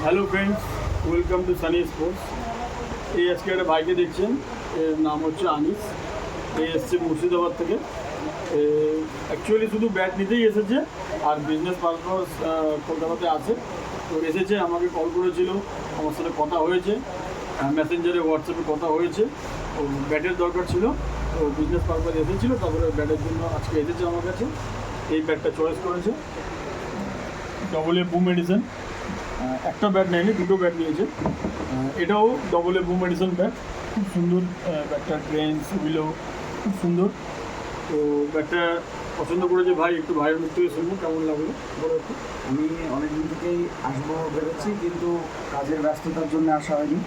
Hello friends, welcome to Sunny sports. এই আজকে একটা ভাইকে দেখছেন, এর নাম হচ্ছে আনিস। এই এসছে মুর্শিদাবাদ থেকে। অ্যাকচুয়ালি শুধু ব্যাট নিতেই এসেছে, আর বিজনেস পারপাস কলকাতাতে আছে। তো এসেছে, আমাকে কল করেছিল, আমার সাথে কথা হয়েছে, মেসেঞ্জারে হোয়াটসঅ্যাপে কথা হয়েছে। ও ব্যাটের দরকার ছিল, তো বিজনেস পারপাস এসেছিলো, তারপরে ব্যাটের জন্য আজকে এসেছে আমার কাছে। এই ব্যাটটা চয়েস করেছে, ডবল এ বুম এডিশন। একটা ব্যাট নেয়নি, দুটো ব্যাট নিয়েছে। এটাও double A boom edition bat, খুব সুন্দর ব্যাটটার গ্রেন্স এগুলো খুব সুন্দর। তো ব্যাটটা পছন্দ করেছে ভাই, একটু ভাইয়ের মুখ থেকে শুনবো কেমন লাগলো বলো একটু। আমি অনেক দিন থেকেই আসবো ভেবেছি, কিন্তু কাজের ব্যস্ততার জন্য আসা হয়নি।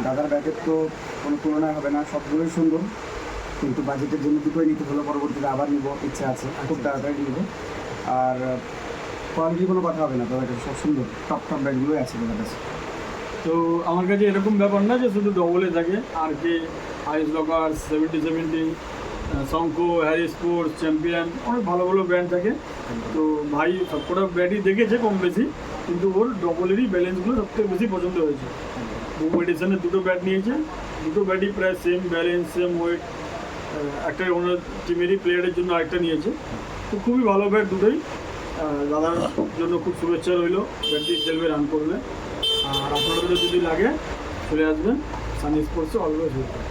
দাদার ব্যাটের তো কোনো তুলনা হবে না, সবগুলোই সুন্দর, কিন্তু বাজেটের জন্য দুটোই নিতে হলো। পরবর্তীতে আবার নিব, ইচ্ছা আছে, খুব তাড়াতাড়ি নিব। আর কোয়ালিটির কোনো কথা হবে না, দাদার কাছে সব সুন্দর, টপ ব্র্যান্ডগুলোই আছে দাদার কাছে। তো আমার কাছে এরকম ব্যাপার না যে শুধু ডবলে থাকে, আর কে আইস লকার 70 শঙ্খ, হ্যারি স্পোর্টস, চ্যাম্পিয়ন, অনেক ভালো ভালো ব্র্যান্ড থাকে। তো ভাই সবকটা ব্যাটই দেখেছে কম বেশি, কিন্তু ওর ডবলেরই ব্যালেন্সগুলো সবথেকে বেশি পছন্দ হয়েছে। বুম এডিশনের দুটো ব্যাট নিয়েছে, দুটো ব্যাটই প্রায় সেম ব্যালেন্স, সেম ওয়েট। একটা ওনার টিমেরই প্লেয়ারের জন্য আরেকটা নিয়েছে। তো খুবই ভালো ব্যাট দুটোই। দাদার জন্য খুব শুভেচ্ছা রইল, ব্যাট দিয়ে খেলবে, রান করবে। আর আপনাদের যদি লাগে চলে আসবেন সানি স্পোর্টসে, অলওয়েজ ওয়েলকাম।